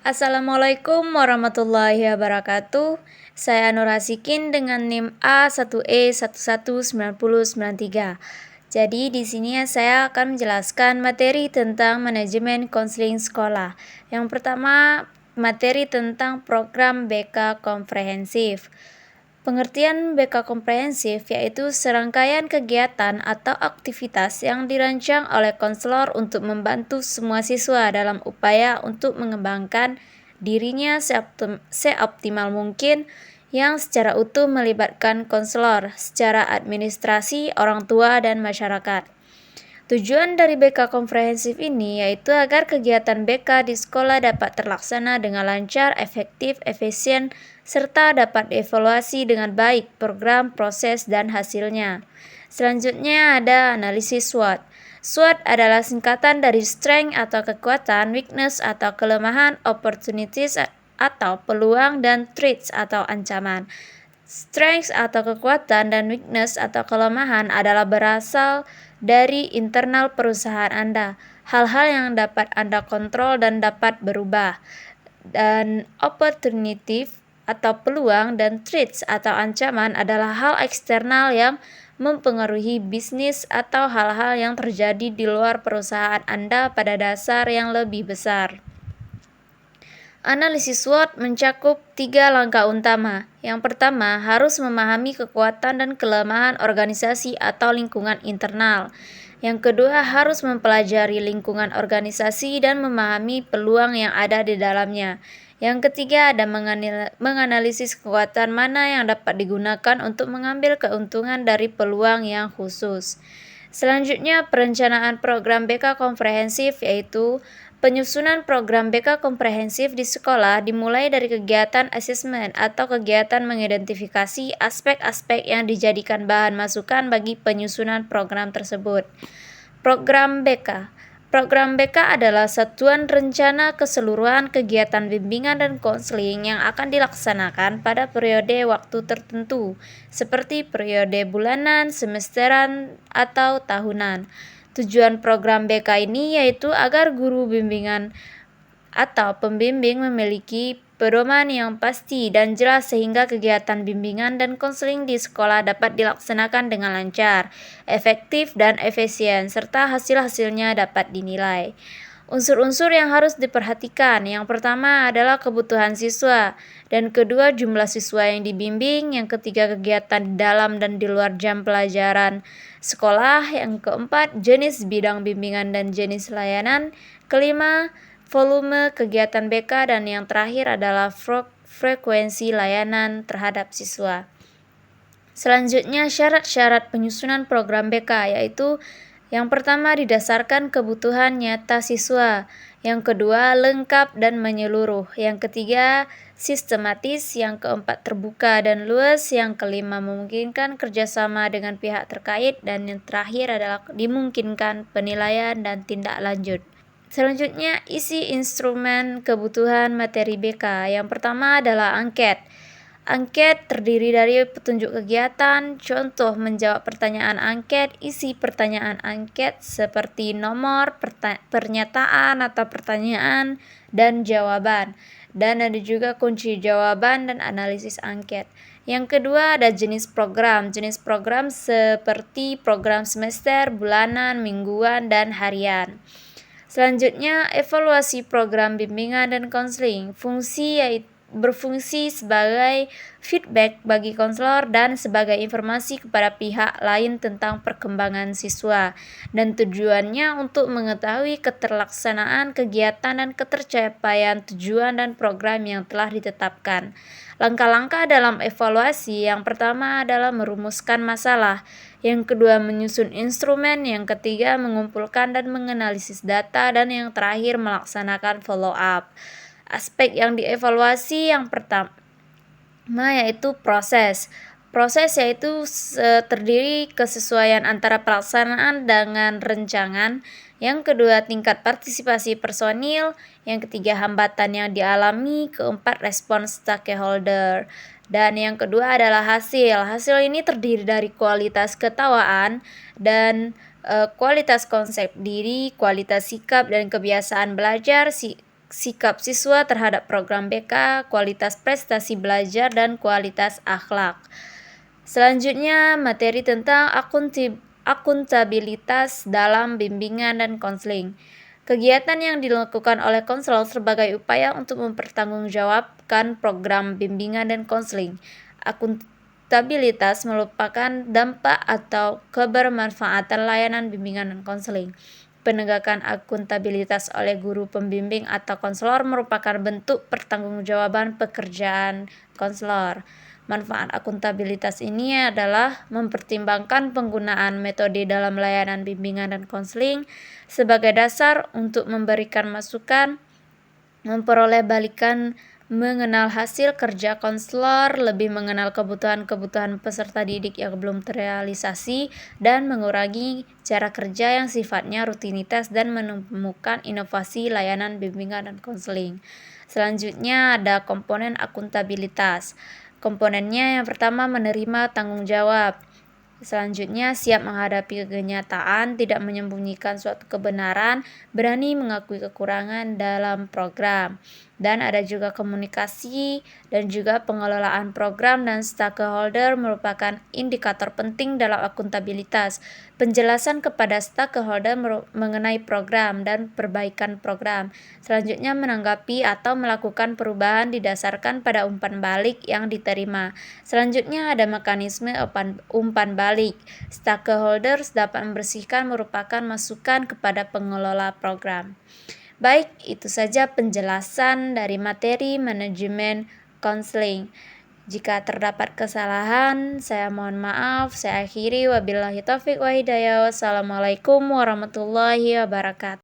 Assalamualaikum warahmatullahi wabarakatuh. Saya Nur Hasikin dengan NIM A1E11993. Jadi di sini saya akan menjelaskan materi tentang manajemen konseling sekolah. Yang pertama, materi tentang program BK komprehensif. Pengertian BK komprehensif yaitu serangkaian kegiatan atau aktivitas yang dirancang oleh konselor untuk membantu semua siswa dalam upaya untuk mengembangkan dirinya seoptimal mungkin, yang secara utuh melibatkan konselor, secara administrasi, orang tua, dan masyarakat. Tujuan dari BK komprehensif ini yaitu agar kegiatan BK di sekolah dapat terlaksana dengan lancar, efektif, efisien, serta dapat dievaluasi dengan baik program, proses, dan hasilnya. Selanjutnya ada analisis SWOT. SWOT adalah singkatan dari strength atau kekuatan, weakness atau kelemahan, opportunities atau peluang, dan threats atau ancaman. Strengths atau kekuatan dan weakness atau kelemahan adalah berasal dari internal perusahaan Anda, hal-hal yang dapat Anda kontrol dan dapat berubah. Dan opportunity atau peluang dan threats atau ancaman adalah hal eksternal yang mempengaruhi bisnis atau hal-hal yang terjadi di luar perusahaan Anda pada dasar yang lebih besar. Analisis SWOT mencakup 3 langkah utama. Yang pertama, harus memahami kekuatan dan kelemahan organisasi atau lingkungan internal. Yang kedua, harus mempelajari lingkungan organisasi dan memahami peluang yang ada di dalamnya. Yang ketiga, ada menganalisis kekuatan mana yang dapat digunakan untuk mengambil keuntungan dari peluang yang khusus. Selanjutnya, perencanaan program BK komprehensif yaitu penyusunan program BK komprehensif di sekolah dimulai dari kegiatan asesmen atau kegiatan mengidentifikasi aspek-aspek yang dijadikan bahan masukan bagi penyusunan program tersebut. Program BK. Program BK adalah satuan rencana keseluruhan kegiatan bimbingan dan konseling yang akan dilaksanakan pada periode waktu tertentu, seperti periode bulanan, semesteran, atau tahunan. Tujuan program BK ini yaitu agar guru bimbingan atau pembimbing memiliki pedoman yang pasti dan jelas sehingga kegiatan bimbingan dan konseling di sekolah dapat dilaksanakan dengan lancar, efektif, dan efisien, serta hasil-hasilnya dapat dinilai. Unsur-unsur yang harus diperhatikan, yang pertama adalah kebutuhan siswa, dan kedua jumlah siswa yang dibimbing, yang ketiga kegiatan di dalam dan di luar jam pelajaran sekolah, yang keempat jenis bidang bimbingan dan jenis layanan, kelima volume kegiatan BK, dan yang terakhir adalah frekuensi layanan terhadap siswa. Selanjutnya, syarat-syarat penyusunan program BK yaitu yang pertama didasarkan kebutuhan nyata siswa, yang kedua lengkap dan menyeluruh, yang ketiga sistematis, yang keempat terbuka dan luas, yang kelima memungkinkan kerjasama dengan pihak terkait, dan yang terakhir adalah dimungkinkan penilaian dan tindak lanjut. Selanjutnya, isi instrumen kebutuhan materi BK. Yang pertama adalah angket. Angket terdiri dari petunjuk kegiatan, contoh menjawab pertanyaan angket, isi pertanyaan angket seperti nomor, pernyataan atau pertanyaan, dan jawaban. Dan ada juga kunci jawaban dan analisis angket. Yang kedua ada jenis program. Jenis program seperti program semester, bulanan, mingguan, dan harian. Selanjutnya, evaluasi program bimbingan dan konseling. Berfungsi sebagai feedback bagi konselor dan sebagai informasi kepada pihak lain tentang perkembangan siswa, dan tujuannya untuk mengetahui keterlaksanaan kegiatan dan ketercapaian tujuan dan program yang telah ditetapkan. Langkah-langkah dalam evaluasi, yang pertama adalah merumuskan masalah, yang kedua menyusun instrumen, yang ketiga mengumpulkan dan menganalisis data, dan yang terakhir melaksanakan follow up. Aspek yang dievaluasi yang pertama yaitu proses. Proses yaitu terdiri kesesuaian antara pelaksanaan dengan rencangan. Yang kedua tingkat partisipasi personil. Yang ketiga hambatan yang dialami. Keempat respons stakeholder. Dan yang kedua adalah hasil. Hasil ini terdiri dari kualitas ketawaan dan kualitas konsep diri, kualitas sikap dan kebiasaan belajar, sikap siswa terhadap program BK, kualitas prestasi belajar, dan kualitas akhlak. Selanjutnya, materi tentang akuntabilitas dalam bimbingan dan konseling. Kegiatan yang dilakukan oleh konselor sebagai upaya untuk mempertanggungjawabkan program bimbingan dan konseling. Akuntabilitas merupakan dampak atau kebermanfaatan layanan bimbingan dan konseling. Penegakan akuntabilitas oleh guru pembimbing atau konselor merupakan bentuk pertanggungjawaban pekerjaan konselor. Manfaat akuntabilitas ini adalah mempertimbangkan penggunaan metode dalam layanan bimbingan dan konseling sebagai dasar untuk memberikan masukan, memperoleh balikan, mengenal hasil kerja konselor, lebih mengenal kebutuhan-kebutuhan peserta didik yang belum terrealisasi, dan mengurangi cara kerja yang sifatnya rutinitas dan menemukan inovasi layanan bimbingan dan konseling. Selanjutnya ada komponen akuntabilitas. Komponennya yang pertama menerima tanggung jawab. Selanjutnya siap menghadapi kenyataan, tidak menyembunyikan suatu kebenaran, berani mengakui kekurangan dalam program. Dan ada juga komunikasi dan juga pengelolaan program dan stakeholder merupakan indikator penting dalam akuntabilitas. Penjelasan kepada stakeholder mengenai program dan perbaikan program. Selanjutnya menanggapi atau melakukan perubahan didasarkan pada umpan balik yang diterima. Selanjutnya ada mekanisme umpan balik. Stakeholders dapat membersihkan merupakan masukan kepada pengelola program. Baik, itu saja penjelasan dari materi manajemen konseling. Jika terdapat kesalahan, saya mohon maaf. Saya akhiri, wabillahi taufiq wa hidayah. Wassalamualaikum warahmatullahi wabarakatuh.